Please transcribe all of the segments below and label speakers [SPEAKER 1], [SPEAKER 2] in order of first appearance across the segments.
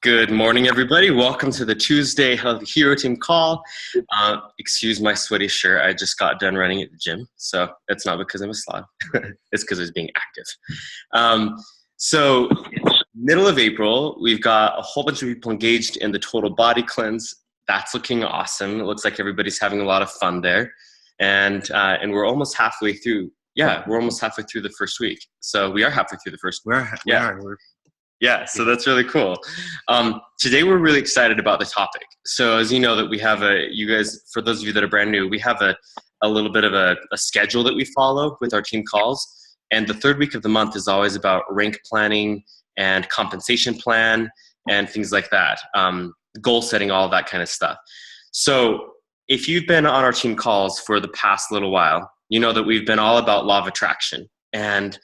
[SPEAKER 1] Good morning, everybody. Welcome to the Tuesday Healthy Hero Team call. Excuse my sweaty shirt. I just got done running at the gym, so it's not because I'm a slob. It's because I was being active. So it's middle of April. We've got a whole bunch of people engaged in the total body cleanse. That's looking awesome. It looks like everybody's having a lot of fun there, and we're almost halfway through. Yeah, we're almost halfway through the first week. So we are halfway through the first week. Yeah, so that's really cool. Today we're really excited about the topic. So as you know that we have you guys, for those of you that are brand new, we have a little bit of a schedule that we follow with our team calls. And the third week of the month is always about rank planning and compensation plan and things like that. Goal setting, all that kind of stuff. So if you've been on our team calls for the past little while, you know that we've been all about law of attraction. And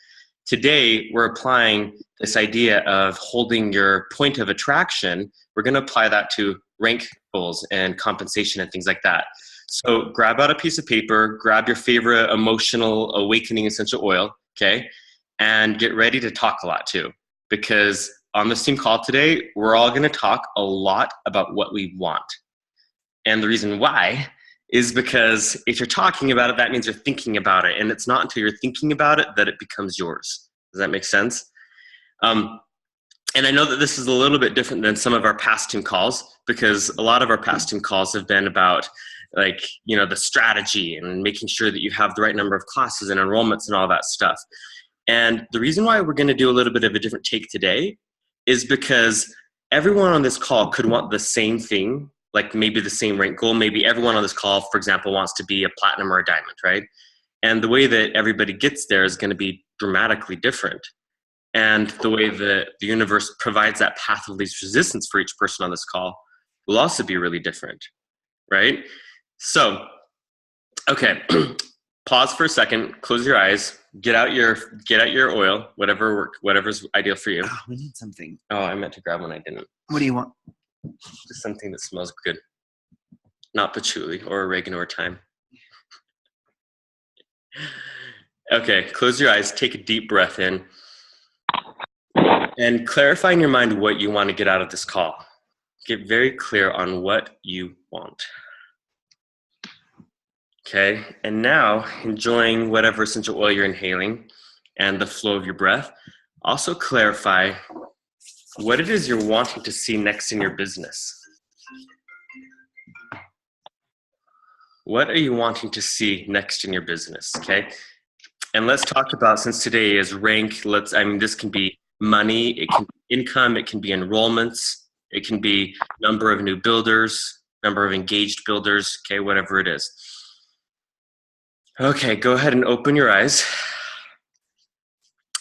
[SPEAKER 1] today, we're applying this idea of holding your point of attraction. We're going to apply that to rank goals and compensation and things like that. So grab out a piece of paper, grab your favorite emotional awakening essential oil, okay? And get ready to talk a lot too. Because on this team call today, we're all going to talk a lot about what we want. And the reason why is because if you're talking about it, that means you're thinking about it. And it's not until you're thinking about it that it becomes yours. Does that make sense? And I know that this is a little bit different than some of our past team calls, because a lot of our past team calls have been about the strategy and making sure that you have the right number of classes and enrollments and all that stuff. And the reason why we're going to do a little bit of a different take today is because everyone on this call could want the same thing, like maybe the same rank goal. Maybe everyone on this call, for example, wants to be a platinum or a diamond, right? And the way that everybody gets there is going to be dramatically different. And the way that the universe provides that path of least resistance for each person on this call will also be really different, right? So, okay, pause for a second, close your eyes, get out your oil, whatever's ideal for you.
[SPEAKER 2] Oh, we need something.
[SPEAKER 1] Oh, I meant to grab one, I didn't.
[SPEAKER 2] What do you want?
[SPEAKER 1] Just something that smells good. Not patchouli or oregano or thyme. Okay, close your eyes, take a deep breath in, and clarify in your mind what you want to get out of this call. Get very clear on what you want. Okay, and now enjoying whatever essential oil you're inhaling and the flow of your breath. Also clarify what it is you're wanting to see next in your business. What are you wanting to see next in your business, okay? And let's talk about, since today is rank, this can be money, it can be income, it can be enrollments, it can be number of new builders, number of engaged builders, okay, whatever it is. Okay, go ahead and open your eyes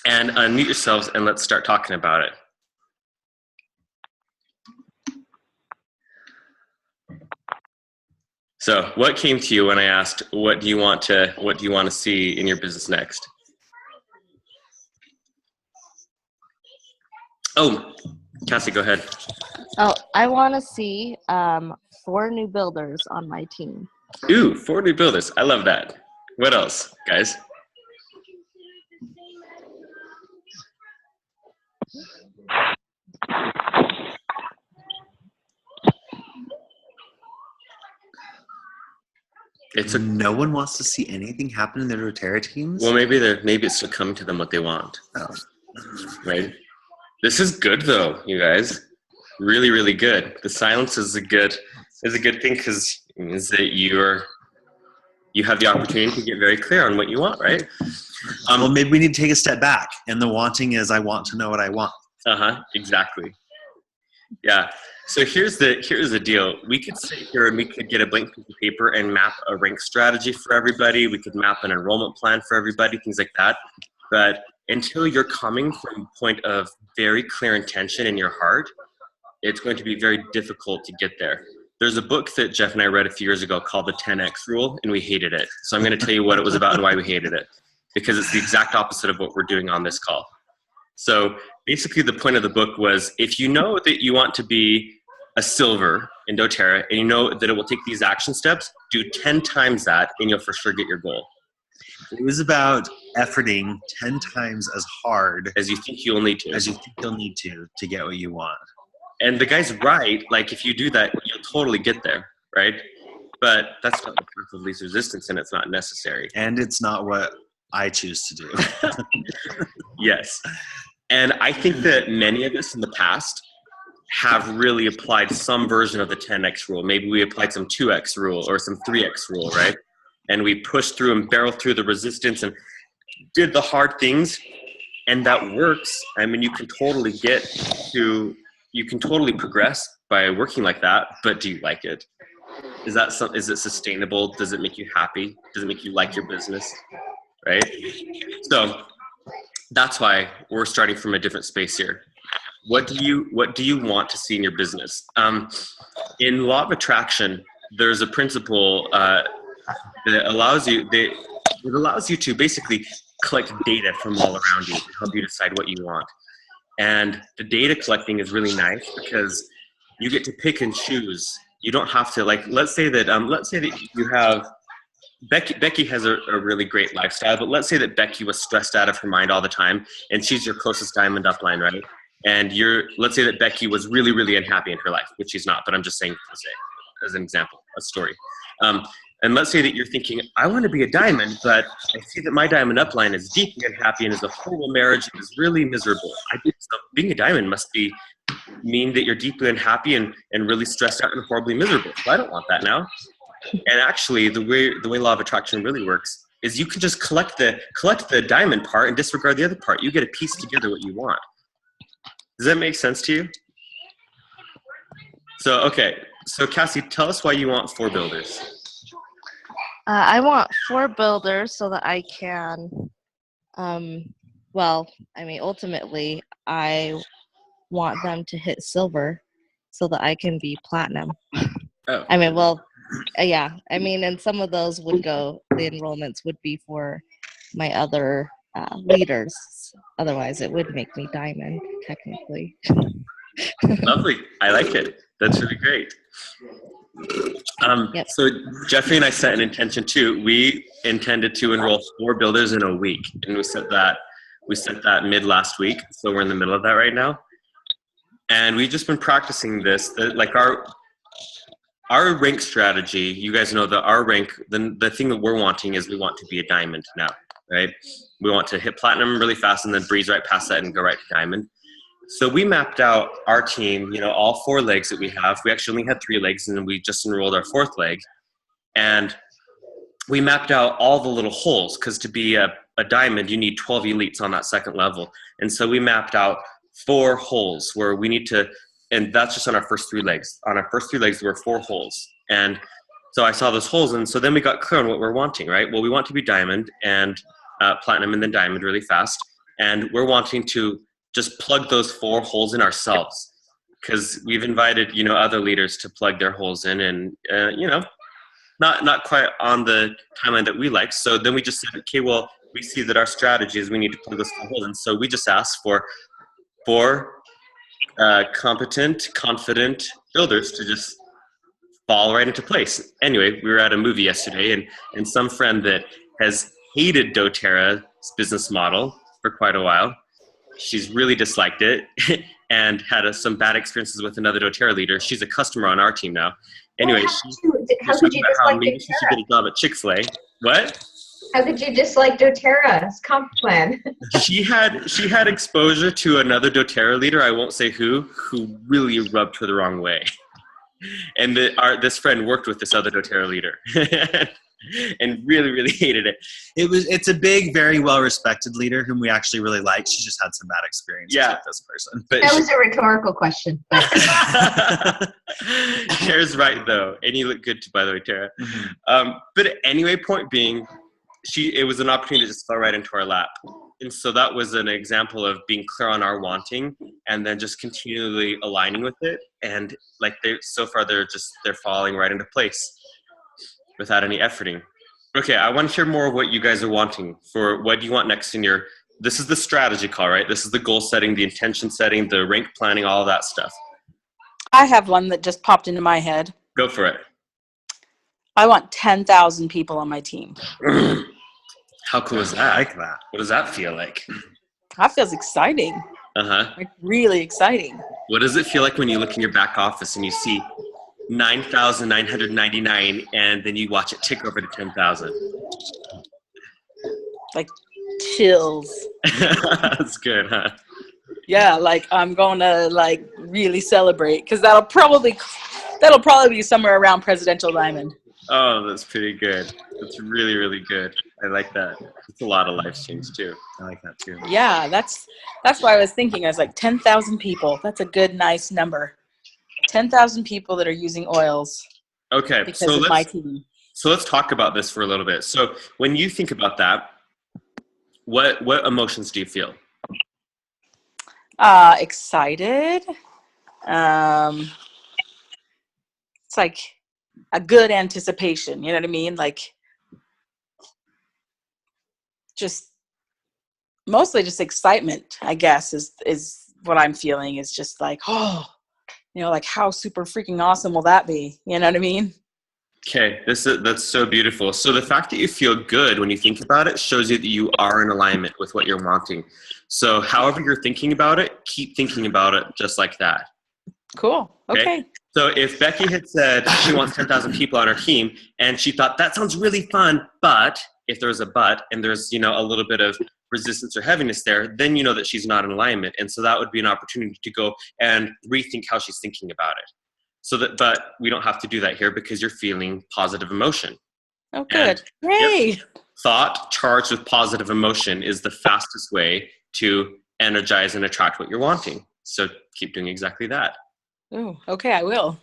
[SPEAKER 1] and unmute yourselves and let's start talking about it. So what came to you when I asked, what do you want to see in your business next? Oh, Cassie, go ahead.
[SPEAKER 3] Oh, I want to see 4 new builders on my team.
[SPEAKER 1] Ooh, 4 new builders. I love that. What else, guys?
[SPEAKER 2] No one wants to see anything happen in their doTERRA teams?
[SPEAKER 1] Well, maybe it's to come to them what they want.
[SPEAKER 2] Oh.
[SPEAKER 1] Right? This is good though, you guys. Really, really good. The silence is a good thing because it means that you have the opportunity to get very clear on what you want, right?
[SPEAKER 2] Well, maybe we need to take a step back, and the wanting is I want to know what I want.
[SPEAKER 1] Exactly. Yeah. So here's the deal. We could sit here and we could get a blank piece of paper and map a rank strategy for everybody. We could map an enrollment plan for everybody, things like that. But until you're coming from a point of very clear intention in your heart, it's going to be very difficult to get there. There's a book that Jeff and I read a few years ago called The 10X Rule, and we hated it. So I'm going to tell you what it was about and why we hated it, because it's the exact opposite of what we're doing on this call. So basically the point of the book was, if you know that you want to be a silver in doTERRA and you know that it will take these action steps, do 10 times that and you'll for sure get your goal.
[SPEAKER 2] It was about efforting 10 times as hard
[SPEAKER 1] as you think you'll need to
[SPEAKER 2] get what you want.
[SPEAKER 1] And the guy's right. Like, if you do that, you'll totally get there, right? But that's not the path of least resistance, and it's not necessary.
[SPEAKER 2] And it's not what I choose to do.
[SPEAKER 1] Yes. And I think that many of us in the past have really applied some version of the 10x rule. Maybe we applied some 2x rule or some 3x rule, right? And we pushed through and barreled through the resistance and did the hard things. And that works. I mean, you can totally progress by working like that, but do you like it? Is it sustainable? Does it make you happy? Does it make you like your business? Right? So that's why we're starting from a different space here. What do you want to see in your business? In law of attraction, there's a principle that allows you to basically collect data from all around you to help you decide what you want. And the data collecting is really nice because you get to pick and choose. You don't have to, like, let's say that you have Becky has a really great lifestyle, but let's say that Becky was stressed out of her mind all the time and she's your closest diamond upline, right? And let's say that Becky was really, really unhappy in her life, which she's not, but I'm just saying as an example, a story. And let's say that you're thinking, I want to be a diamond, but I see that my diamond upline is deeply unhappy and is a horrible marriage and is really miserable. I think being a diamond must mean that you're deeply unhappy and really stressed out and horribly miserable. So I don't want that now. And actually, the way law of attraction really works is you can just collect the diamond part and disregard the other part. You get to piece together what you want. Does that make sense to you? So, okay. So, Cassie, tell us why you want 4 builders.
[SPEAKER 3] I want 4 builders so that I can, ultimately, I want them to hit silver so that I can be platinum.
[SPEAKER 1] Oh.
[SPEAKER 3] And some of those the enrollments would be for my other leaders. Otherwise, it would make me diamond, technically.
[SPEAKER 1] Lovely. I like it. That's really great.
[SPEAKER 3] Yep.
[SPEAKER 1] So Jeffrey and I set an intention too. We intended to enroll 4 builders in a week, and we set that mid last week. So we're in the middle of that right now, and we've just been practicing this. Like our rank strategy. You guys know that our rank. The thing that we're wanting is we want to be a diamond now, right? We want to hit platinum really fast and then breeze right past that and go right to diamond. So we mapped out our team, all 4 legs that we have. We actually only had 3 legs, and then we just enrolled our 4th leg. And we mapped out all the little holes, because to be a diamond, you need 12 elites on that 2nd level. And so we mapped out 4 holes where we need to, and that's just on our first 3 legs. On our first 3 legs, there were 4 holes. And so I saw those holes, and so then we got clear on what we're wanting, right? Well, we want to be diamond and platinum and then diamond really fast. And we're wanting to just plug those 4 holes in ourselves, because we've invited, other leaders to plug their holes in, and, not quite on the timeline that we like. So then we just said, okay, well, we see that our strategy is we need to plug those 4 holes in. So we just asked for 4 competent, confident builders to just fall right into place. Anyway, we were at a movie yesterday, and some friend that has hated doTERRA's business model for quite a while, she's really disliked it and had some bad experiences with another doTERRA leader. She's a customer on our team now. Anyway,
[SPEAKER 4] how could you dislike
[SPEAKER 1] maybe she should get a job at Chick-fil-A. What?
[SPEAKER 4] How could you dislike doTERRA's comp plan?
[SPEAKER 1] She had exposure to another doTERRA leader, I won't say who really rubbed her the wrong way. And this friend worked with this other doTERRA leader. And really, really hated it.
[SPEAKER 2] It's a big, very well-respected leader whom we actually really like. She just had some bad experiences with this person.
[SPEAKER 1] But
[SPEAKER 4] that was a rhetorical question.
[SPEAKER 1] Tara's right, though. And you look good, too, by the way, Tara. Mm-hmm. But anyway, point being, it was an opportunity to just fall right into our lap. And so that was an example of being clear on our wanting and then just continually aligning with it. And so far, they're falling right into place without any efforting. Okay, I want to hear more of what you guys are wanting for what do you want next in this is the strategy call, right? This is the goal setting, the intention setting, the rank planning, all of that stuff.
[SPEAKER 5] I have one that just popped into my head.
[SPEAKER 1] Go for it.
[SPEAKER 5] I want 10,000 people on my team.
[SPEAKER 1] How cool is that?
[SPEAKER 2] I like that.
[SPEAKER 1] What does that feel like?
[SPEAKER 5] That feels exciting. Like really exciting.
[SPEAKER 1] What does it feel like when you look in your back office and you see 9,999 and then you watch it tick over to 10,000?
[SPEAKER 5] Like chills.
[SPEAKER 1] That's good, huh?
[SPEAKER 5] Yeah, like I'm going to like really celebrate because that'll probably be somewhere around Presidential Diamond.
[SPEAKER 1] Oh, that's pretty good. That's really, really good. I like that. It's a lot of life change too. I like that too.
[SPEAKER 5] Yeah, that's why I was thinking. I was like 10,000 people. That's a good, nice number. 10,000 people that are using oils.
[SPEAKER 1] Okay,
[SPEAKER 5] because of my team.
[SPEAKER 1] So let's talk about this for a little bit. So when you think about that, what emotions do you feel?
[SPEAKER 5] Excited. It's like a good anticipation. You know what I mean? Like just mostly just excitement, I guess, is what I'm feeling. Is just like, oh, like how super freaking awesome will that be? You know what I mean?
[SPEAKER 1] Okay, that's so beautiful. So the fact that you feel good when you think about it shows you that you are in alignment with what you're wanting. So however you're thinking about it, keep thinking about it just like that.
[SPEAKER 5] Cool. Okay.
[SPEAKER 1] So if Becky had said she wants 10,000 people on her team and she thought that sounds really fun, but if there's a but and there's, a little bit of resistance or heaviness there, then you know that she's not in alignment. And so that would be an opportunity to go and rethink how she's thinking about it. But we don't have to do that here because you're feeling positive emotion.
[SPEAKER 5] Oh, good.
[SPEAKER 1] And,
[SPEAKER 5] yay!
[SPEAKER 1] Thought charged with positive emotion is the fastest way to energize and attract what you're wanting. So keep doing exactly that.
[SPEAKER 5] Oh, okay, I will.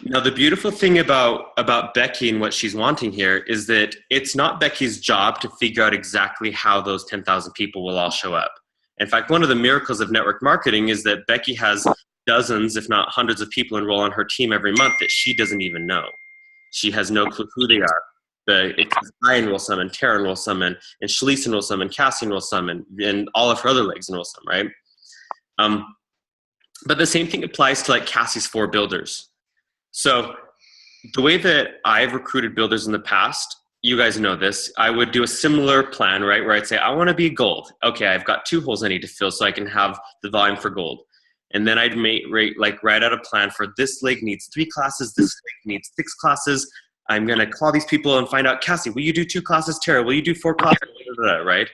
[SPEAKER 1] Now, the beautiful thing about Becky and what she's wanting here is that it's not Becky's job to figure out exactly how those 10,000 people will all show up. In fact, one of the miracles of network marketing is that Becky has dozens, if not hundreds of people enroll on her team every month that she doesn't even know. She has no clue who they are. I enroll some, and Tara enroll some, and Shalise enroll some, and Cassie enroll some, and all of her other legs enroll some, right? But the same thing applies to like Cassie's 4 builders. So the way that I've recruited builders in the past, you guys know this, I would do a similar plan, right? Where I'd say, I want to be gold. Okay, I've got 2 holes I need to fill so I can have the volume for gold. And then I'd write out a plan for this leg needs 3 classes, this leg needs 6 classes. I'm going to call these people and find out, Cassie, will you do 2 classes? Tara, will you do 4 classes? Right?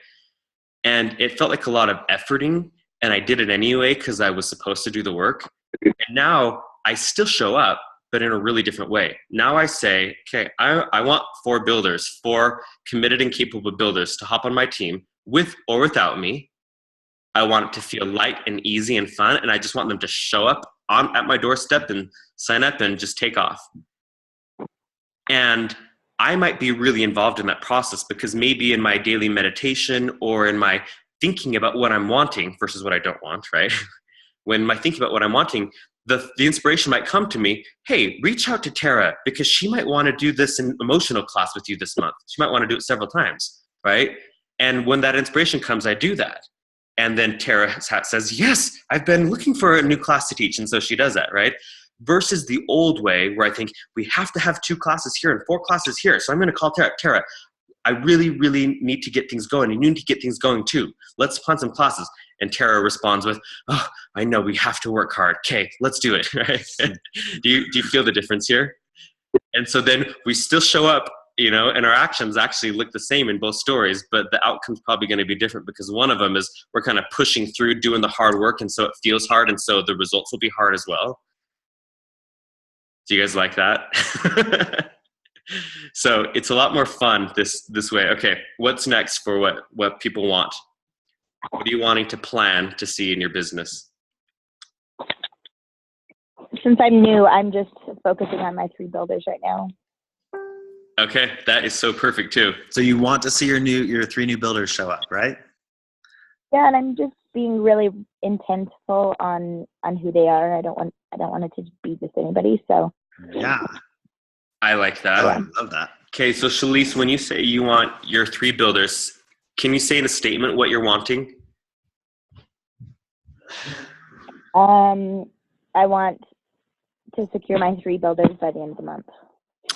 [SPEAKER 1] And it felt like a lot of efforting, and I did it anyway because I was supposed to do the work. And now I still show up, but in a really different way. Now I say, okay, I want 4 builders, 4 committed and capable builders to hop on my team with or without me. I want it to feel light and easy and fun, and I just want them to show up at my doorstep and sign up and just take off. And I might be really involved in that process because maybe in my daily meditation or in my thinking about what I'm wanting versus what I don't want, right? When I think about what I'm wanting, the inspiration might come to me, hey, reach out to Tara because she might want to do this in emotional class with you this month. She might want to do it several times, right? And when that inspiration comes, I do that. And then Tara says, yes, I've been looking for a new class to teach. And so she does that, right? Versus the old way where I think we have to have 2 classes here and 4 classes here. So I'm going to call Tara. Tara, I really, really need to get things going. And you need to get things going too. Let's plan some classes. And Tara responds with, oh, I know we have to work hard. Okay, let's do it. Right? Do you feel the difference here? And so then we still show up, and our actions actually look the same in both stories, but the outcome's probably going to be different because one of them is we're kind of pushing through, doing the hard work, and so it feels hard, and so the results will be hard as well. Do you guys like that? So it's a lot more fun this way. Okay, what's next for what people want? What are you wanting to plan to see in your business?
[SPEAKER 6] Since I'm new, I'm just focusing on my 3 builders right now.
[SPEAKER 1] Okay, that is so perfect too.
[SPEAKER 2] So you want to see your 3 new builders show up, right?
[SPEAKER 6] Yeah, and I'm just being really intentful on who they are. I don't want it to be just anybody. So
[SPEAKER 2] yeah,
[SPEAKER 1] I like that.
[SPEAKER 2] Oh, I love that. Okay,
[SPEAKER 1] so Shalise, when you say you want your 3 builders, can you say in a statement what you're wanting?
[SPEAKER 6] I want to secure my 3 builders by the end of the month.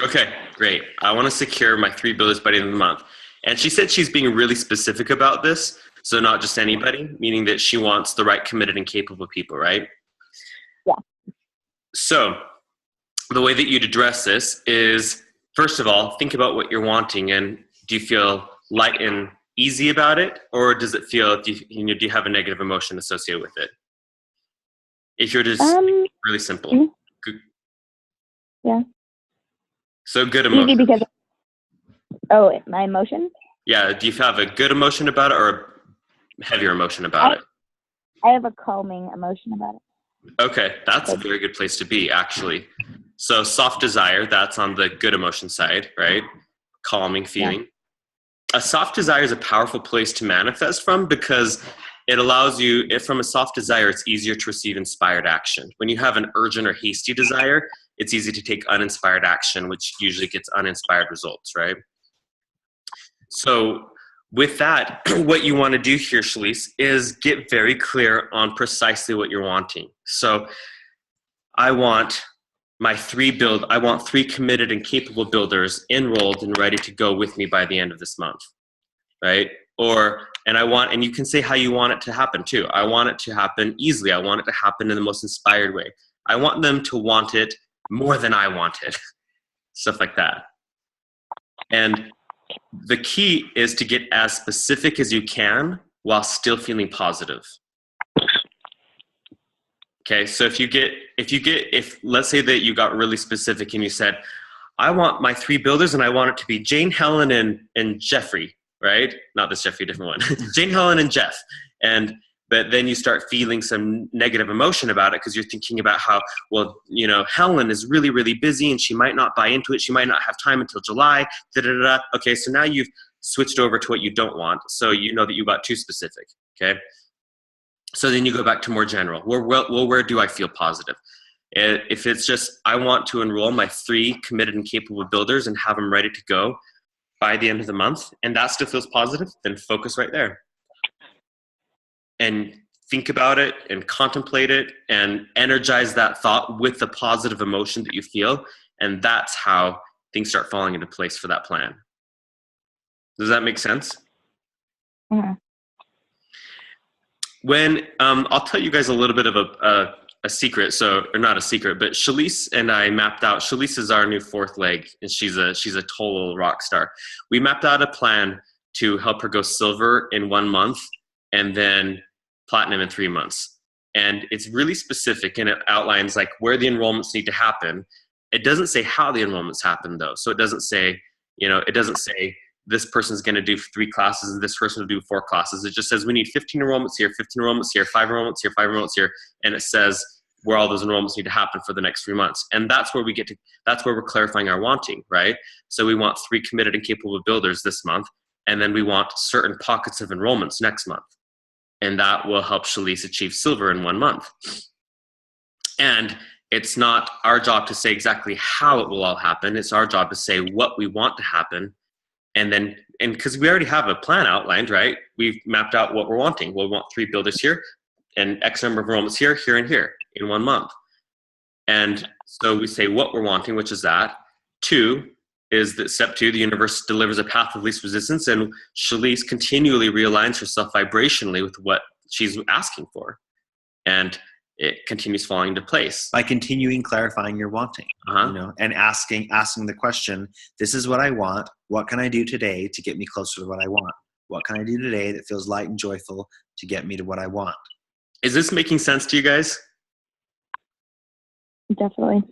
[SPEAKER 1] Okay, great. I want to secure my 3 builders by the end of the month. And she said she's being really specific about this. So not just anybody, meaning that she wants the right committed and capable people, right?
[SPEAKER 6] Yeah.
[SPEAKER 1] So the way that you'd address this is, first of all, think about what you're wanting, and do you feel light and easy about it, or does it feel, do you have a negative emotion associated with it? If you're just really simple.
[SPEAKER 6] Mm-hmm.
[SPEAKER 1] Good.
[SPEAKER 6] Yeah.
[SPEAKER 1] So good
[SPEAKER 6] Easy
[SPEAKER 1] emotion.
[SPEAKER 6] because, my emotions?
[SPEAKER 1] Yeah, do you have a good emotion about it or a heavier emotion about it?
[SPEAKER 6] I have a calming emotion about it.
[SPEAKER 1] Okay, that's a very good place to be, actually. So soft desire, that's on the good emotion side, right? Calming feeling. Yeah. A soft desire is a powerful place to manifest from because it allows you, if from a soft desire, it's easier to receive inspired action. When you have an urgent or hasty desire, it's easy to take uninspired action, which usually gets uninspired results, right? So with that, what you want to do here, Shalise, is get very clear on precisely what you're wanting. So I want I want 3 committed and capable builders enrolled and ready to go with me by the end of this month, right? And you can say how you want it to happen too. I want it to happen easily. I want it to happen in the most inspired way. I want them to want it more than I want it. Stuff like that. And the key is to get as specific as you can while still feeling positive. Okay, so if let's say that you got really specific and you said, I want my 3 builders and I want it to be Jane, Helen, and Jeffrey, right? Not this Jeffrey, different one. Jane, Helen, and Jeff. But then you start feeling some negative emotion about it because you're thinking about how, well, Helen is really, really busy and she might not buy into it. She might not have time until July. Okay, so now you've switched over to what you don't want. So you know that you got too specific, okay? So then you go back to more general. Where do I feel positive? If it's just, I want to enroll my 3 committed and capable builders and have them ready to go by the end of the month, and that still feels positive, then focus right there. And think about it and contemplate it and energize that thought with the positive emotion that you feel. And that's how things start falling into place for that plan. Does that make sense?
[SPEAKER 6] Mm-hmm.
[SPEAKER 1] When I'll tell you guys a little bit of a secret, or not a secret, but Shalise and I mapped out. Shalise is our new 4th leg, and she's a total rock star. We mapped out a plan to help her go silver in 1 month, and then platinum in 3 months. And it's really specific, and it outlines like where the enrollments need to happen. It doesn't say how the enrollments happen though. So it doesn't say, this person's going to do 3 classes and this person will do 4 classes. It just says we need 15 enrollments here, 15 enrollments here, 5 enrollments here, 5 enrollments here. And it says where all those enrollments need to happen for the next 3 months. And that's where that's where we're clarifying our wanting, right? So we want 3 committed and capable builders this month. And then we want certain pockets of enrollments next month. And that will help Shalise achieve silver in 1 month. And it's not our job to say exactly how it will all happen. It's our job to say what we want to happen. And because we already have a plan outlined, right? We've mapped out what we're wanting. We'll want 3 builders here and X number of enrollments here, here, and here in 1 month. And so we say what we're wanting, which is that. 2 is that step 2, the universe delivers a path of least resistance, and Shalise continually realigns herself vibrationally with what she's asking for. And it continues falling into place.
[SPEAKER 2] By continuing clarifying your wanting, and asking the question, this is what I want. What can I do today to get me closer to what I want? What can I do today that feels light and joyful to get me to what I want?
[SPEAKER 1] Is this making sense to you guys?
[SPEAKER 6] Definitely.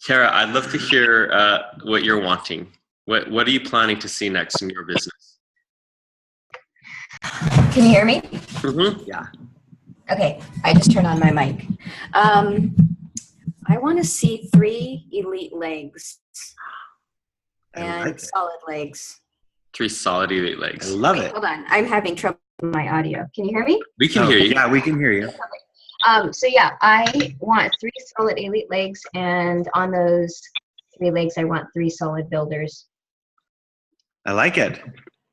[SPEAKER 1] Tara, I'd love to hear what you're wanting. What are you planning to see next in your business?
[SPEAKER 7] Can you hear me?
[SPEAKER 1] Mm-hmm.
[SPEAKER 2] Yeah.
[SPEAKER 7] Okay, I just turned on my mic. I want to see 3 elite legs and solid legs.
[SPEAKER 1] 3 solid elite
[SPEAKER 2] I
[SPEAKER 1] legs.
[SPEAKER 2] love
[SPEAKER 7] Wait,
[SPEAKER 2] it.
[SPEAKER 7] hold on, I'm having trouble with my audio. Can you hear me?
[SPEAKER 1] We can hear you.
[SPEAKER 2] Yeah, we can hear you.
[SPEAKER 4] So yeah, I want 3 solid elite legs, and on those 3 legs, I want 3 solid builders.
[SPEAKER 2] I like it.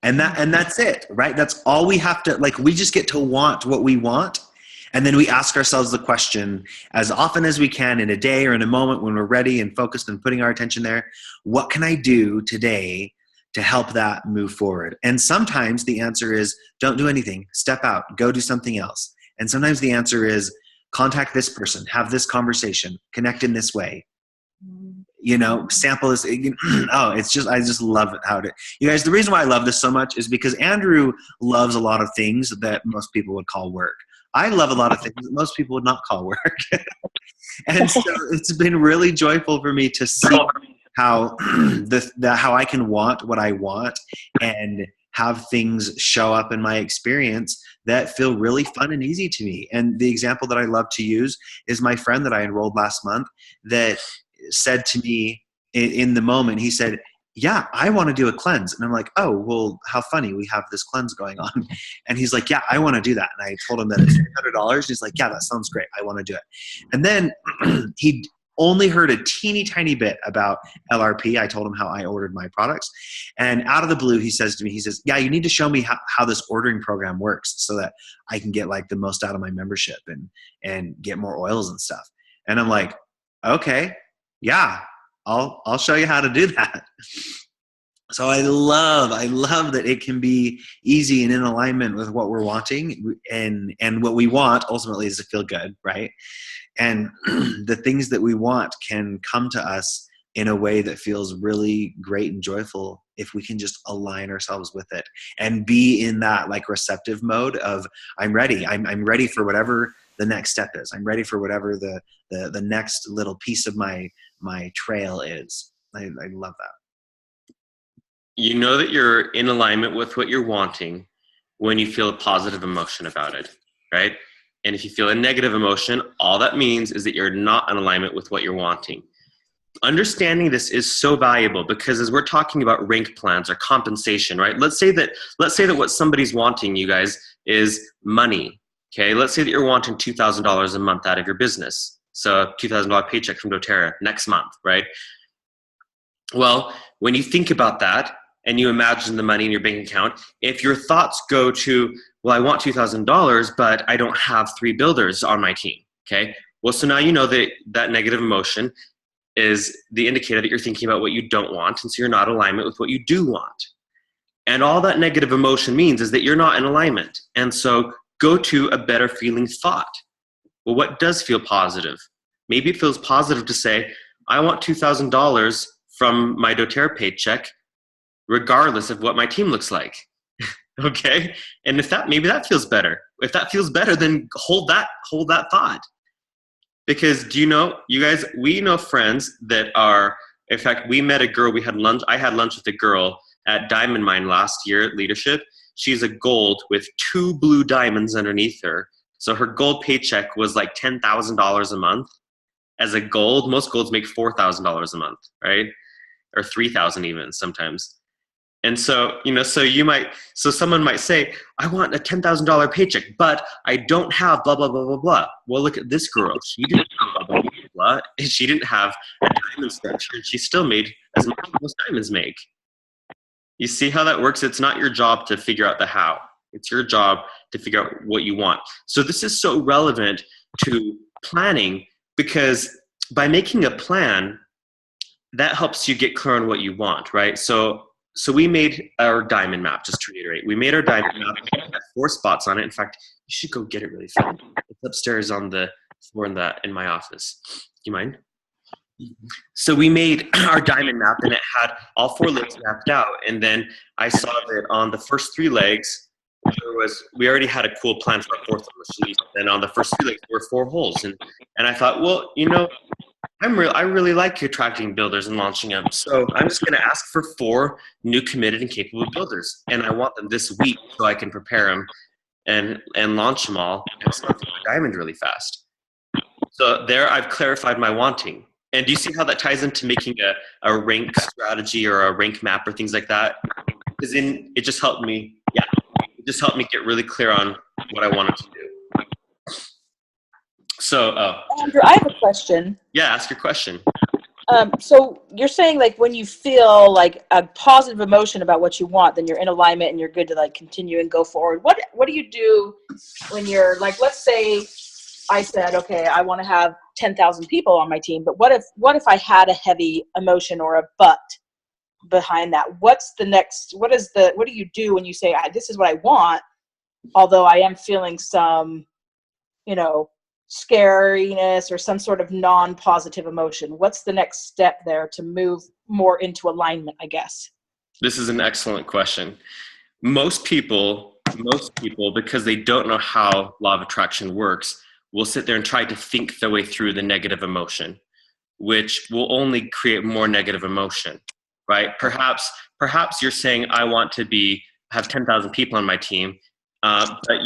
[SPEAKER 2] And that's it, right? That's all we have to, we just get to want what we want. And then we ask ourselves the question as often as we can in a day or in a moment when we're ready and focused and putting our attention there. What can I do today to help that move forward. And sometimes the answer is don't do anything, step out, go do something else. And sometimes the answer is contact this person, have this conversation, connect in this way. Sample this. I just love it. You guys, the reason why I love this so much is because Andrew loves a lot of things that most people would call work. I love a lot of things that most people would not call work. And so it's been really joyful for me to see how how I can want what I want and have things show up in my experience that feel really fun and easy to me. And the example that I love to use is my friend that I enrolled last month that said to me in the moment, he said, yeah, I want to do a cleanse. And I'm like, oh, well, how funny. We have this cleanse going on. And he's like, yeah, I want to do that. And I told him that it's $300. He's like, yeah, that sounds great. I want to do it. And then he only heard a teeny tiny bit about LRP. I told him how I ordered my products. And out of the blue, he says to me, yeah, you need to show me how this ordering program works so that I can get like the most out of my membership and get more oils and stuff. And I'm like, okay, yeah, I'll show you how to do that. So I love that it can be easy and in alignment with what we're wanting, and what we want ultimately is to feel good, right? And the things that we want can come to us in a way that feels really great and joyful if we can just align ourselves with it and be in that like receptive mode of I'm ready. I'm ready for whatever the next step is. I'm ready for whatever the next little piece of my trail is. I love that.
[SPEAKER 1] You know that you're in alignment with what you're wanting when you feel a positive emotion about it, right? And if you feel a negative emotion, all that means is that you're not in alignment with what you're wanting. Understanding this is so valuable because as we're talking about rank plans or compensation, right? Let's say that what somebody's wanting, you guys, is money. Okay, let's say that you're wanting $2,000 a month out of your business. So a $2,000 paycheck from doTERRA next month, right? Well, when you think about that and you imagine the money in your bank account, if your thoughts go to, well, I want $2,000, but I don't have 3 builders on my team, okay? Well, so now you know that negative emotion is the indicator that you're thinking about what you don't want, and so you're not in alignment with what you do want. And all that negative emotion means is that you're not in alignment. And so go to a better feeling thought. Well, what does feel positive? Maybe it feels positive to say, I want $2,000 from my doTERRA paycheck, regardless of what my team looks like. Okay? And maybe that feels better. If that feels better, then hold that thought. Because do you know, you guys, we know friends that are, in fact, we met a girl, I had lunch with a girl at Diamond Mine last year at Leadership. She's a gold with 2 blue diamonds underneath her. So her gold paycheck was like $10,000 a month. As a gold, most golds make $4,000 a month, right? Or $3,000 even sometimes. And so, so someone might say, I want a $10,000 paycheck, but I don't have blah, blah, blah, blah, blah. Well, look at this girl. She didn't have blah, blah, blah, blah. She didn't have a diamond structure, and she still made as much as most diamonds make. You see how that works? It's not your job to figure out the how. It's your job to figure out what you want. So this is so relevant to planning because by making a plan, that helps you get clear on what you want, right? So we made our diamond map, just to reiterate. We made our diamond map. It had 4 spots on it. In fact, you should go get it really fast. It's upstairs on the floor in my office. Do you mind? So we made our diamond map, and it had all 4 legs mapped out. And then I saw that on the first 3 legs, we already had a cool plan for our 4th one, and on the first 3 legs, there were 4 holes. And I thought, well, I really like attracting builders and launching them. So I'm just going to ask for 4 new committed and capable builders. And I want them this week so I can prepare them and launch them all and start my diamond really fast. So there I've clarified my wanting. And do you see how that ties into making a rank strategy or a rank map or things like that? Because it just helped me, get really clear on what I wanted to do. So,
[SPEAKER 5] Andrew, I have a question.
[SPEAKER 1] Yeah, ask your question.
[SPEAKER 5] So you're saying like when you feel like a positive emotion about what you want, then you're in alignment and you're good to like continue and go forward. What do you do when you're like, let's say I said, okay, I want to have 10,000 people on my team, but what if I had a heavy emotion or a but? behind that. What do you do when you say, this is what I want, although I am feeling some, scariness or some sort of non-positive emotion? What's the next step there to move more into alignment, I guess?
[SPEAKER 1] This is an excellent question. Most people, because they don't know how law of attraction works, will sit there and try to think their way through the negative emotion, which will only create more negative emotion, right? Perhaps you're saying, I want to have 10,000 people on my team, but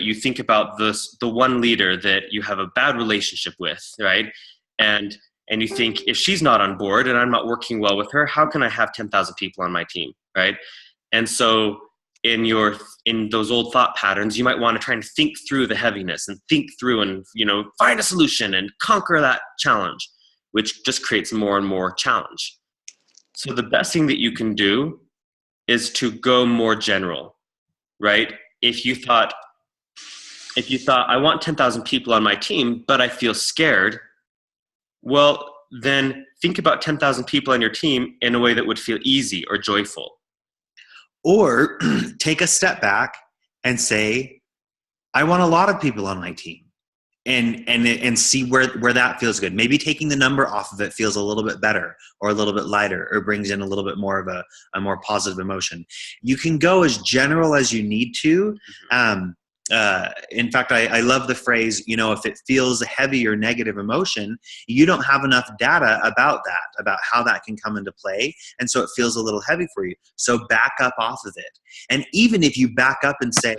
[SPEAKER 1] you think about the one leader that you have a bad relationship with, right? And you think, if she's not on board and I'm not working well with her, how can I have 10,000 people on my team, right? And so in those old thought patterns, you might want to try and think through the heaviness and think through and, find a solution and conquer that challenge, which just creates more and more challenge. So the best thing that you can do is to go more general, right? If you thought, I want 10,000 people on my team, but I feel scared, well, then think about 10,000 people on your team in a way that would feel easy or joyful.
[SPEAKER 2] Or take a step back and say, I want a lot of people on my team, and see where that feels good. Maybe taking the number off of it feels a little bit better or a little bit lighter or brings in a little bit more of a more positive emotion. You can go as general as you need to. In fact, I love the phrase, if it feels a heavy or negative emotion, you don't have enough data about how that can come into play. And so it feels a little heavy for you. So back up off of it. And even if you back up and say,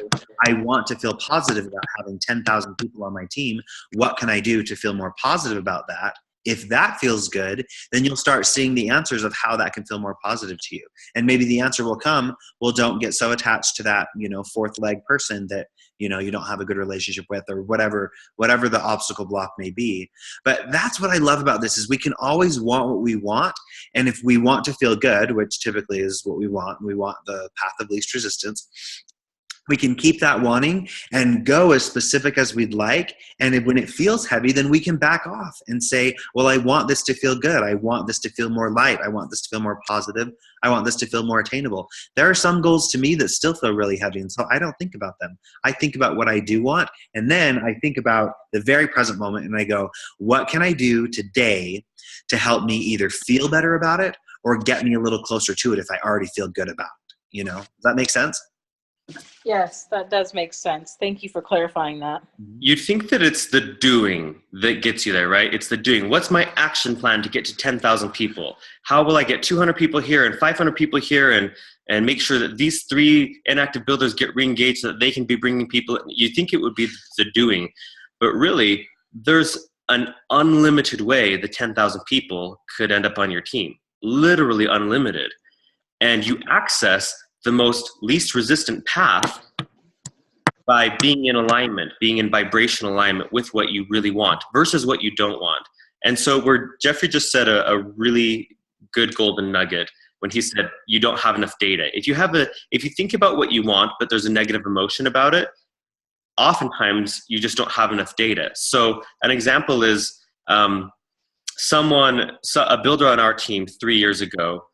[SPEAKER 2] I want to feel positive about having 10,000 people on my team, what can I do to feel more positive about that? If that feels good, then you'll start seeing the answers of how that can feel more positive to you. And maybe the answer will come, well, don't get so attached to that, fourth leg person that, you don't have a good relationship with, or whatever the obstacle block may be. But that's what I love about this, is we can always want what we want. And if we want to feel good, which typically is what we want the path of least resistance, we can keep that wanting and go as specific as we'd like. And when it feels heavy, then we can back off and say, well, I want this to feel good. I want this to feel more light. I want this to feel more positive. I want this to feel more attainable. There are some goals to me that still feel really heavy, and so I don't think about them. I think about what I do want, and then I think about the very present moment, and I go, what can I do today to help me either feel better about it or get me a little closer to it if I already feel good about it? Does that make sense?
[SPEAKER 5] Yes, that does make sense. Thank you for clarifying that.
[SPEAKER 1] You'd think that it's the doing that gets you there, right? It's the doing. What's my action plan to get to 10,000 people? How will I get 200 people here and 500 people here and make sure that these 3 inactive builders get re-engaged so that they can be bringing people in? You think it would be the doing, but really there's an unlimited way the 10,000 people could end up on your team, literally unlimited. And you access the most least resistant path by being in alignment, being in vibrational alignment with what you really want versus what you don't want. And so Jeffrey just said a really good golden nugget when he said, you don't have enough data. If you think about what you want, but there's a negative emotion about it, oftentimes you just don't have enough data. So an example is a builder on our team 3 years ago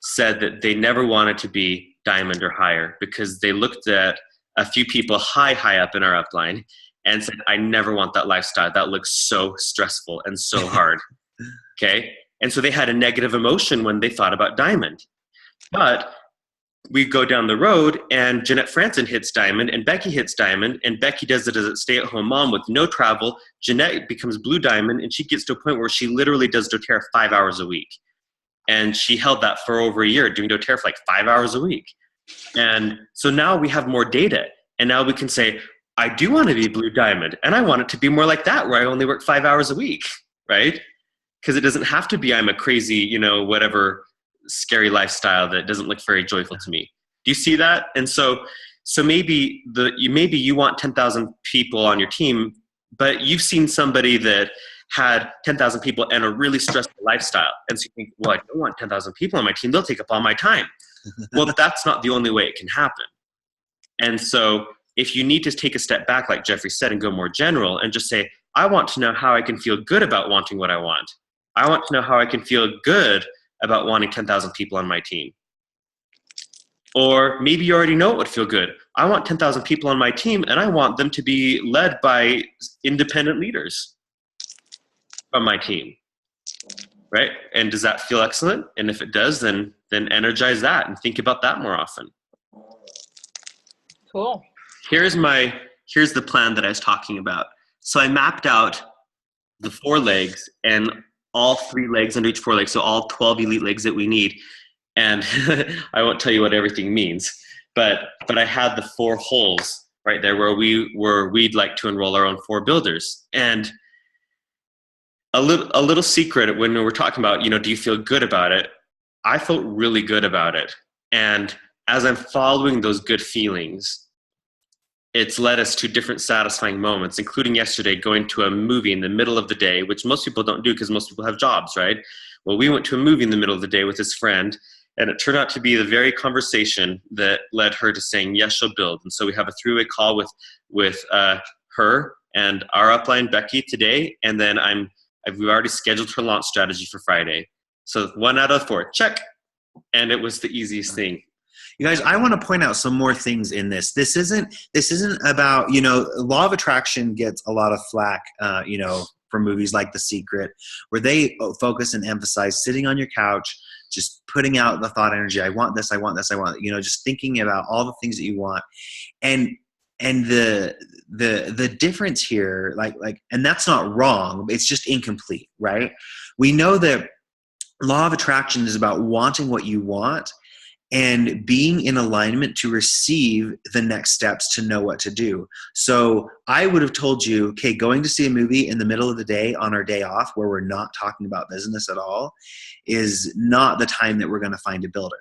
[SPEAKER 1] said that they never wanted to be diamond or higher because they looked at a few people high up in our upline and said, I never want that lifestyle. That looks so stressful and so hard. Okay. And so they had a negative emotion when they thought about diamond. But we go down the road and Jeanette Franson hits diamond and Becky hits diamond, and Becky does it as a stay-at-home mom with no travel. Jeanette becomes blue diamond and she gets to a point where she literally does doTERRA 5 hours a week. And she held that for over a year, doing doTERRA for like 5 hours a week. And so now we have more data. And now we can say, I do want to be blue diamond. And I want it to be more like that, where I only work 5 hours a week, right? Because it doesn't have to be I'm a crazy, whatever scary lifestyle that doesn't look very joyful to me. Do you see that? And so maybe you want 10,000 people on your team, but you've seen somebody that had 10,000 people and a really stressful lifestyle. And so you think, well, I don't want 10,000 people on my team. They'll take up all my time. Well, that's not the only way it can happen. And so if you need to take a step back, like Jeffrey said, and go more general and just say, I want to know how I can feel good about wanting what I want. I want to know how I can feel good about wanting 10,000 people on my team. Or maybe you already know it would feel good. I want 10,000 people on my team, and I want them to be led by independent leaders from my team, right? And does that feel excellent? And if it does, then energize that and think about that more often.
[SPEAKER 5] Cool.
[SPEAKER 1] Here's the plan that I was talking about. So I mapped out the 4 legs and all 3 legs under each 4 legs, so all 12 elite legs that we need. And I won't tell you what everything means, but I had the 4 holes right there where we'd like to enroll our own 4 builders. And a little secret when we're talking about, do you feel good about it? I felt really good about it. And as I'm following those good feelings, it's led us to different satisfying moments, including yesterday going to a movie in the middle of the day, which most people don't do because most people have jobs, right? Well, we went to a movie in the middle of the day with his friend, and it turned out to be the very conversation that led her to saying, yes, she'll build. And so we have a 3-way call with her and our upline, Becky, today. And then we've already scheduled her launch strategy for Friday. So 1 out of 4, check. And it was the easiest thing.
[SPEAKER 2] You guys, I want to point out some more things in this. This isn't about, law of attraction gets a lot of flack, for movies like The Secret, where they focus and emphasize sitting on your couch, just putting out the thought energy. I want this, I want this, I want, just thinking about all the things that you want. And the difference here, and that's not wrong. It's just incomplete, right? We know that law of attraction is about wanting what you want and being in alignment to receive the next steps to know what to do. So I would have told you, okay, going to see a movie in the middle of the day on our day off where we're not talking about business at all is not the time that we're going to find a builder,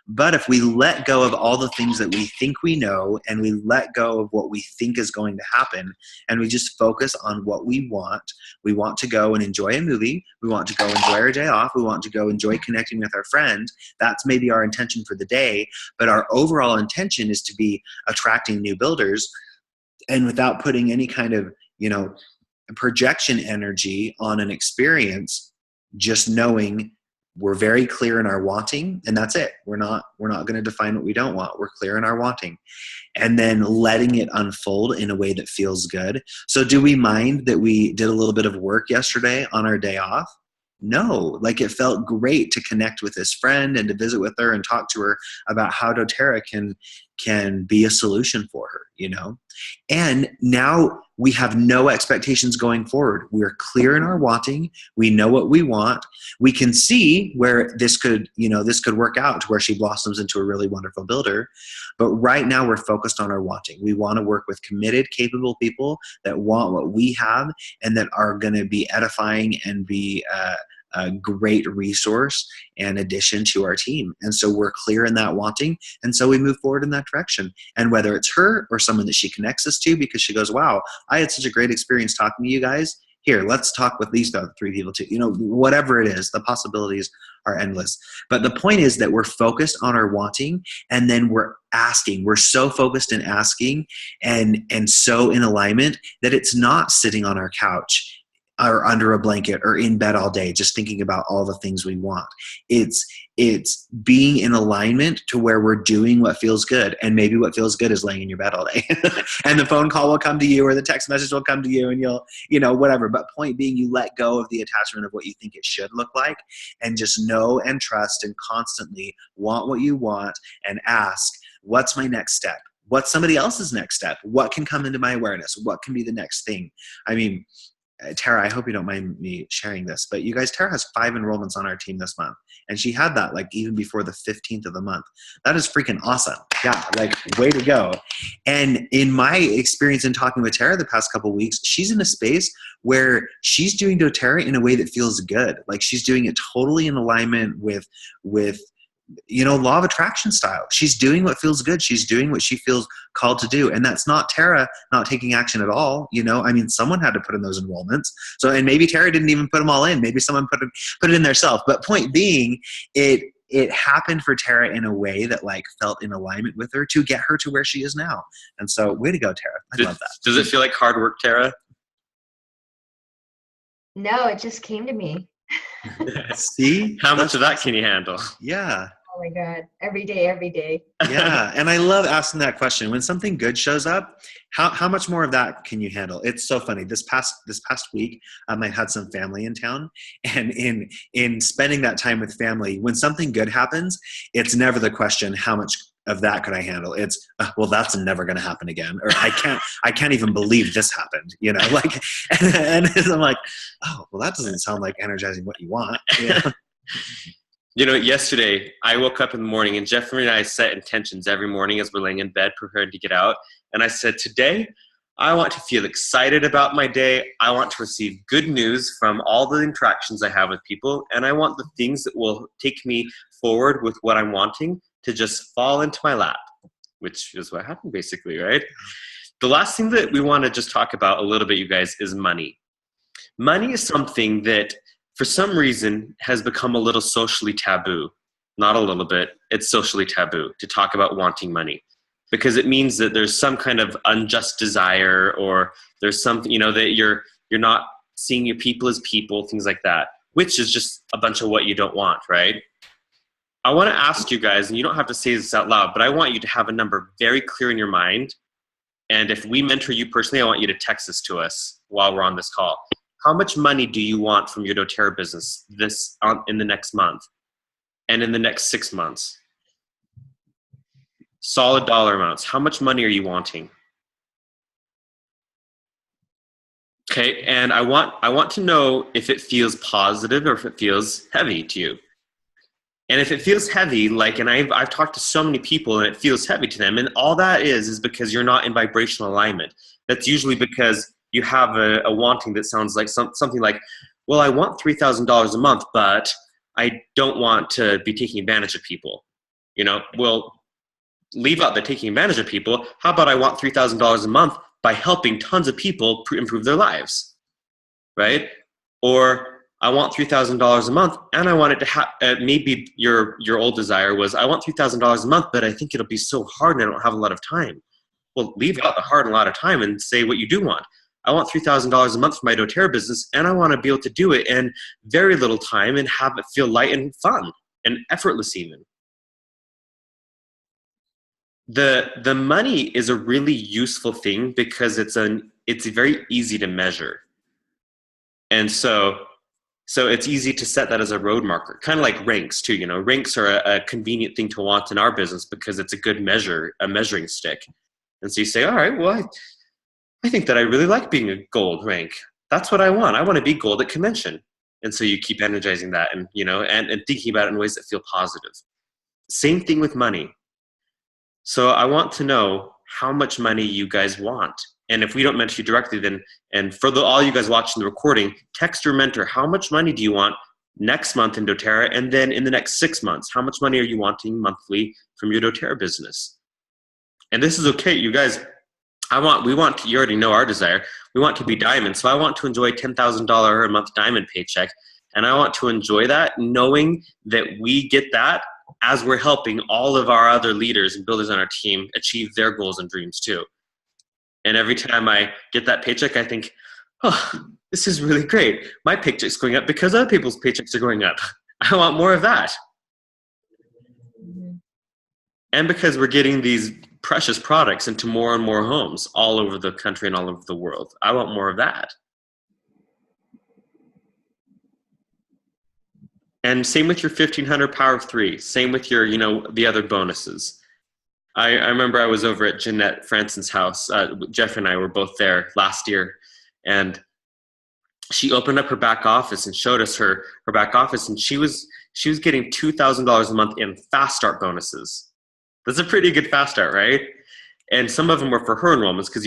[SPEAKER 2] But if we let go of all the things that we think we know and we let go of what we think is going to happen and we just focus on what we want to go and enjoy a movie, we want to go enjoy our day off, we want to go enjoy connecting with our friends, that's maybe our intention for the day, but our overall intention is to be attracting new builders, and without putting any kind of, projection energy on an experience, just knowing we're very clear in our wanting, and that's it. We're not going to define what we don't want. We're clear in our wanting, and then letting it unfold in a way that feels good. So do we mind that we did a little bit of work yesterday on our day off? No, it felt great to connect with this friend and to visit with her and talk to her about how doTERRA can be a solution for her, And now we have no expectations going forward. We're clear in our wanting. We know what we want. We can see where this could work out to where she blossoms into a really wonderful builder. But right now we're focused on our wanting. We want to work with committed, capable people that want what we have and that are going to be edifying and be a great resource and addition to our team. And so we're clear in that wanting. And so we move forward in that direction. And whether it's her or someone that she connects us to because she goes, wow, I had such a great experience talking to you guys. Here, let's talk with these other 3 people too. Whatever it is, the possibilities are endless. But the point is that we're focused on our wanting, and then we're asking. We're so focused in asking and so in alignment that it's not sitting on our couch or under a blanket or in bed all day just thinking about all the things we want. It's being in alignment to where we're doing what feels good, and maybe what feels good is laying in your bed all day and the phone call will come to you or the text message will come to you and you'll whatever. But point being, you let go of the attachment of what you think it should look like and just know and trust and constantly want what you want and ask, what's my next step? What's somebody else's next step? What can come into my awareness? What can be the next thing? Tara, I hope you don't mind me sharing this, but you guys, Tara has 5 enrollments on our team this month. And she had that even before the 15th of the month. That is freaking awesome. Yeah, way to go. And in my experience in talking with Tara the past couple of weeks, she's in a space where she's doing doTERRA in a way that feels good. She's doing it totally in alignment with law of attraction style. She's doing what feels good. She's doing what she feels called to do. And that's not Tara not taking action at all. Someone had to put in those enrollments. So, and maybe Tara didn't even put them all in. Maybe someone put it in themselves. But point being, it happened for Tara in a way that felt in alignment with her to get her to where she is now. And so way to go, Tara. I love that.
[SPEAKER 1] Does it feel like hard work, Tara?
[SPEAKER 4] No, it just came to me.
[SPEAKER 2] See?
[SPEAKER 1] How much of that can you handle?
[SPEAKER 2] Yeah.
[SPEAKER 4] Oh my God. Every day, every day.
[SPEAKER 2] Yeah. And I love asking that question. When something good shows up, how much more of that can you handle? It's so funny. This past week, I had some family in town, and in spending that time with family, when something good happens, it's never the question, how much of that could I handle? It's, well, that's never going to happen again. Or I can't even believe this happened, like, and I'm like, oh, well, that doesn't sound like energizing what you want.
[SPEAKER 1] Yesterday I woke up in the morning, and Jeffrey and I set intentions every morning as we're laying in bed preparing to get out. And I said, today I want to feel excited about my day. I want to receive good news from all the interactions I have with people. And I want the things that will take me forward with what I'm wanting to just fall into my lap, which is what happened basically, right? The last thing that we want to just talk about a little bit, you guys, is money. Money is something that for some reason has become a little socially taboo. Not a little bit, it's socially taboo to talk about wanting money, because it means that there's some kind of unjust desire, or there's something, that you're not seeing your people as people, things like that, which is just a bunch of what you don't want, right? I want to ask you guys, and you don't have to say this out loud, but I want you to have a number very clear in your mind. And if we mentor you personally, I want you to text this to us while we're on this call. How much money do you want from your doTERRA business in the next month and in the next 6 months? Solid dollar amounts. How much money are you wanting? Okay, and I want to know if it feels positive or if it feels heavy to you. And if it feels heavy, and I've talked to so many people and it feels heavy to them, and all that is because you're not in vibrational alignment. That's usually because you have a wanting that sounds like something like, well, I want $3,000 a month, but I don't want to be taking advantage of people. Well, leave out the taking advantage of people. How about I want $3,000 a month by helping tons of people improve their lives, right? Or I want $3,000 a month, and I want it to maybe your old desire was, I want $3,000 a month, but I think it'll be so hard and I don't have a lot of time. Well, leave out the hard and a lot of time and say what you do want. I want $3,000 a month for my doTERRA business, and I want to be able to do it in very little time and have it feel light and fun and effortless even. The money is a really useful thing because it's very easy to measure. And so it's easy to set that as a road marker, kind of like ranks too. Ranks are a convenient thing to want in our business because it's a good measure, a measuring stick. And so you say, all right, well, I think that I really like being a gold rank. That's what I want. I want to be gold at convention. And so you keep energizing that and, and thinking about it in ways that feel positive. Same thing with money. So I want to know how much money you guys want. And if we don't mentor you directly, then, and for all you guys watching the recording, text your mentor, how much money do you want next month in doTERRA? And then in the next 6 months, how much money are you wanting monthly from your doTERRA business? And this is okay, you guys. You already know our desire. We want to be diamond. So I want to enjoy $10,000 a month diamond paycheck. And I want to enjoy that knowing that we get that as we're helping all of our other leaders and builders on our team achieve their goals and dreams too. And every time I get that paycheck, I think, oh, this is really great. My paycheck's going up because other people's paychecks are going up. I want more of that. And because we're getting these precious products into more and more homes all over the country and all over the world. I want more of that. And same with your 1500 Power of 3. Same with your, the other bonuses. I remember I was over at Jeanette Franson's house. Jeff and I were both there last year. And she opened up her back office and showed us her back office. And she was getting $2,000 a month in fast start bonuses. That's a pretty good fast start, right? And some of them were for her enrollments because,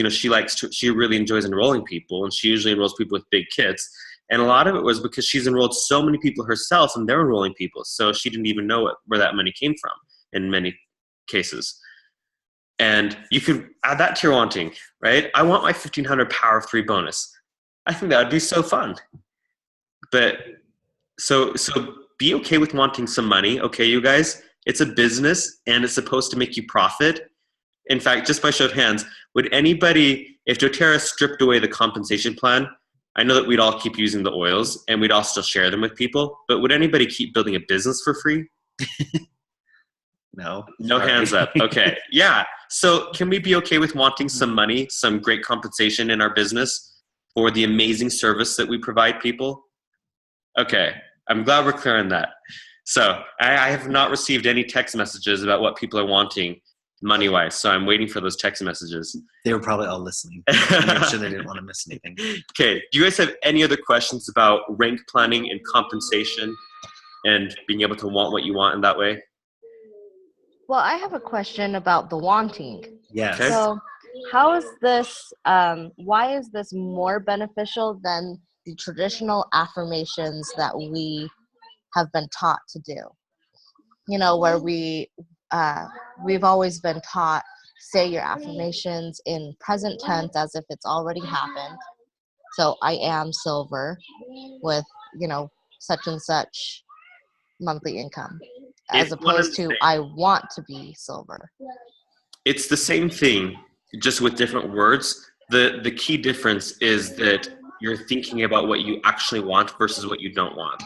[SPEAKER 1] she really enjoys enrolling people, and she usually enrolls people with big kids. And a lot of it was because she's enrolled so many people herself, and they're enrolling people. So she didn't even know where that money came from in many cases. And you could add that to your wanting, right? I want my 1500 Power of 3 bonus. I think that would be so fun. But so be okay with wanting some money, okay, you guys? It's a business, and it's supposed to make you profit. In fact, just by show of hands, would anybody, if doTERRA stripped away the compensation plan, I know that we'd all keep using the oils and we'd all still share them with people, but would anybody keep building a business for free?
[SPEAKER 2] No.
[SPEAKER 1] No hands up. Okay. Yeah. So can we be okay with wanting some money, some great compensation in our business for the amazing service that we provide people? Okay. I'm glad we're clear on that. So I have not received any text messages about what people are wanting money-wise. So I'm waiting for those text messages.
[SPEAKER 2] They were probably all listening. Make sure they didn't want to miss anything.
[SPEAKER 1] Okay. Do you guys have any other questions about rank planning and compensation and being able to want what you want in that way?
[SPEAKER 3] Well, I have a question about the wanting.
[SPEAKER 2] Yes.
[SPEAKER 1] Okay.
[SPEAKER 3] So how is this, why is this more beneficial than the traditional affirmations that we have been taught to do? You know, where we've always been taught, say your affirmations in present tense as if it's already happened. So I am silver with, you know, such and such monthly income, as opposed to I want to be silver.
[SPEAKER 1] It's the same thing, just with different words. The key difference is that you're thinking about what you actually want versus what you don't want.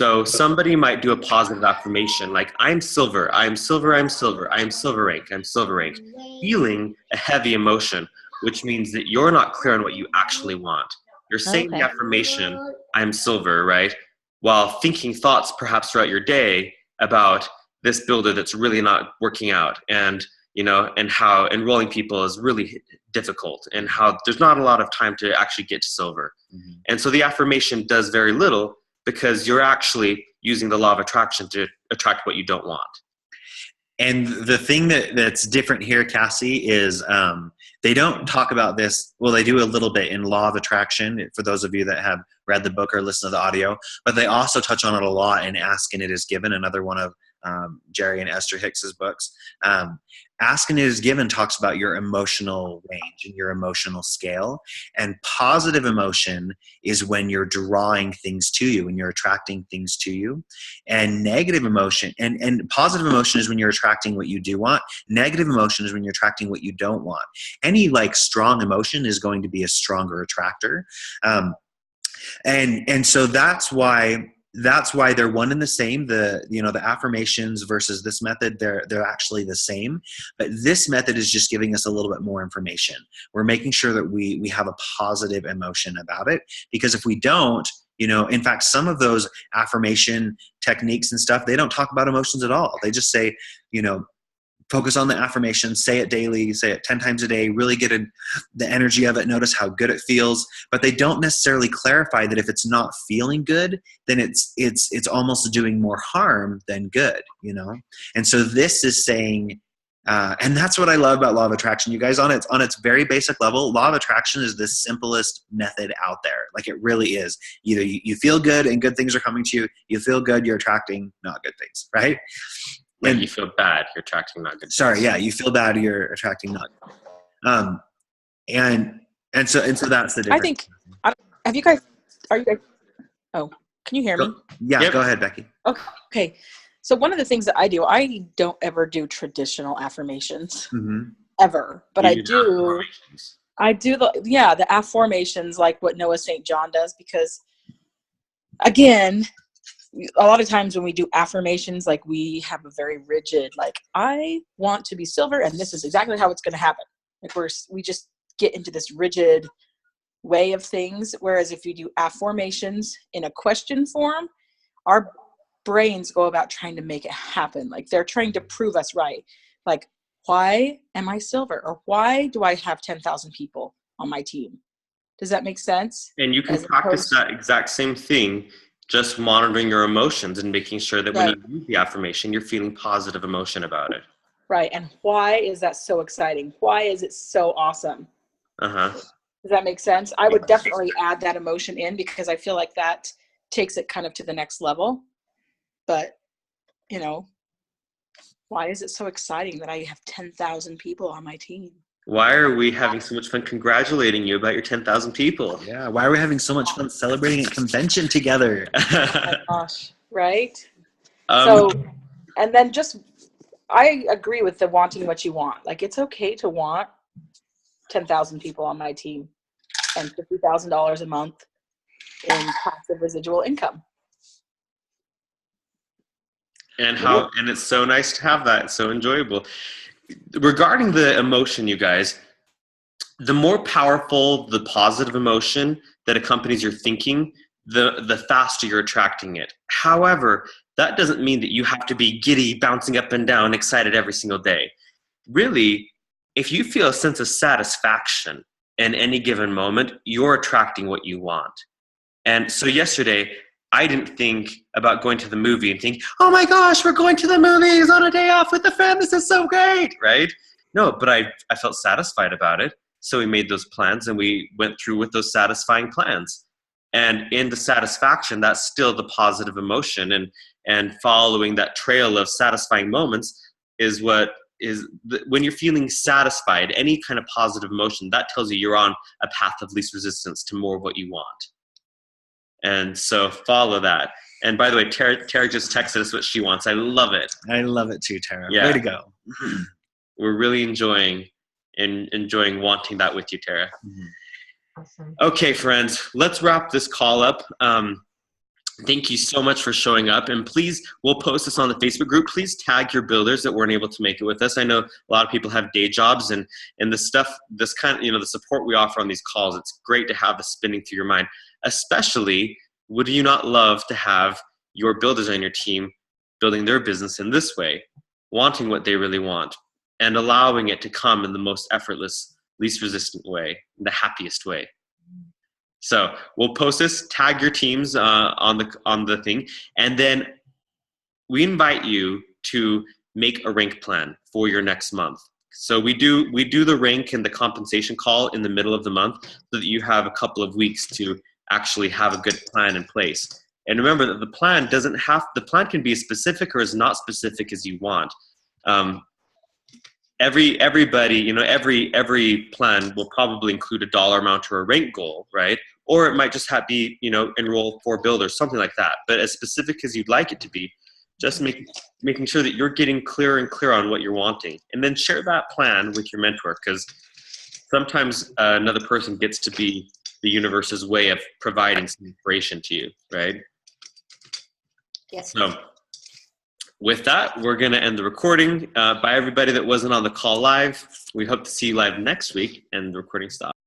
[SPEAKER 1] So somebody might do a positive affirmation like, I'm silver, I'm silver, I'm silver, I'm silver rank, I'm silver rank, feeling a heavy emotion, which means that you're not clear on what you actually want. You're saying the affirmation, I'm silver, right? While thinking thoughts perhaps throughout your day about this builder that's really not working out, and you know, and how enrolling people is really difficult, and how there's not a lot of time to actually get to silver. Mm-hmm. And so the affirmation does very little because you're actually using the law of attraction to attract what you don't want.
[SPEAKER 2] And the thing that's different here, Cassie, is they don't talk about this. Well, they do a little bit in Law of Attraction, for those of you that have read the book or listened to the audio, but they also touch on it a lot in Ask and It Is Given, another one of Jerry and Esther Hicks's books. Ask and It Is Given talks about your emotional range and your emotional scale. And positive emotion is when you're drawing things to you and you're attracting things to you. And negative emotion, and positive emotion is when you're attracting what you do want. Negative emotion is when you're attracting what you don't want. Any like strong emotion is going to be a stronger attractor. And so that's why they're one and the same. The affirmations versus this method, they're actually the same, but this method is just giving us a little bit more information. We're making sure that we have a positive emotion about it, because if we don't, in fact, some of those affirmation techniques and stuff, they don't talk about emotions at all. They just say, focus on the affirmation, say it daily, say it 10 times a day, really get the energy of it, notice how good it feels. But they don't necessarily clarify that if it's not feeling good, then it's almost doing more harm than good, And so this is saying, and that's what I love about Law of Attraction. You guys, on its very basic level, Law of Attraction is the simplest method out there. Like, it really is. Either you feel good and good things are coming to you. You feel good, you're attracting not good things, right?
[SPEAKER 1] And you feel bad, you're attracting not good.
[SPEAKER 2] Sorry, yeah, you feel bad, you're attracting not good. And so that's the difference.
[SPEAKER 5] I think. Are you guys? Oh, can you hear me?
[SPEAKER 2] Yeah, yep. Go ahead, Becky.
[SPEAKER 5] Okay. So one of the things that I do, I don't ever do traditional affirmations, ever, but I do the affirmations like what Noah St. John does, because again, a lot of times when we do affirmations, like, we have a very rigid, like, I want to be silver and this is exactly how it's going to happen. Like, we just get into this rigid way of things. Whereas if you do affirmations in a question form, our brains go about trying to make it happen. Like, they're trying to prove us right. Like, why am I silver? Or why do I have 10,000 people on my team? Does that make sense?
[SPEAKER 1] And you can practice that exact same thing, just monitoring your emotions and making sure that when you use the affirmation, you're feeling positive emotion about it.
[SPEAKER 5] Right. And why is that so exciting? Why is it so awesome? Does that make sense? I would definitely add that emotion in, because I feel like that takes it kind of to the next level. But, why is it so exciting that I have 10,000 people on my team?
[SPEAKER 1] Why are we having so much fun congratulating you about your 10,000 people?
[SPEAKER 2] Yeah, why are we having so much fun celebrating a convention together?
[SPEAKER 5] Oh my gosh, right? And then I agree with the wanting what you want. Like, it's okay to want 10,000 people on my team. and $50,000 a month in passive residual income.
[SPEAKER 1] And it's so nice to have that. It's so enjoyable. Regarding the emotion, you guys, the more powerful the positive emotion that accompanies your thinking, the faster you're attracting it. However, that doesn't mean that you have to be giddy, bouncing up and down, excited every single day. Really, if you feel a sense of satisfaction in any given moment, you're attracting what you want. And so yesterday, I didn't think about going to the movie and think, oh my gosh, we're going to the movies on a day off with the fam. This is so great, right? No, but I felt satisfied about it. So we made those plans and we went through with those satisfying plans. And in the satisfaction, that's still the positive emotion. And following that trail of satisfying moments is what is, when you're feeling satisfied, any kind of positive emotion, that tells you you're on a path of least resistance to more of what you want. And so follow that. And by the way, Tara just texted us what she wants. I love it.
[SPEAKER 2] I love it too, Tara.
[SPEAKER 1] Yeah.
[SPEAKER 2] Way to go.
[SPEAKER 1] We're really enjoying wanting that with you, Tara.
[SPEAKER 4] Awesome.
[SPEAKER 1] Okay, friends, let's wrap this call up. Thank you so much for showing up. And please, we'll post this on the Facebook group. Please tag your builders that weren't able to make it with us. I know a lot of people have day jobs and the stuff, this kind of, the support we offer on these calls, it's great to have this spinning through your mind. Especially, would you not love to have your builders on your team building their business in this way, wanting what they really want, and allowing it to come in the most effortless, least resistant way, the happiest way. So we'll post this, tag your teams on the thing, and then we invite you to make a rank plan for your next month. So we do the rank and the compensation call in the middle of the month so that you have a couple of weeks to actually have a good plan in place. And remember that the plan can be as specific or as not specific as you want. Everybody, every plan will probably include a dollar amount or a rank goal, right? Or it might just be, enroll 4 builders, something like that. But as specific as you'd like it to be, just making sure that you're getting clearer and clearer on what you're wanting. And then share that plan with your mentor, because sometimes another person gets to be the universe's way of providing some inspiration to you, right?
[SPEAKER 7] Yes.
[SPEAKER 1] So with that, we're going to end the recording. By everybody that wasn't on the call live, we hope to see you live next week, and the recording stopped.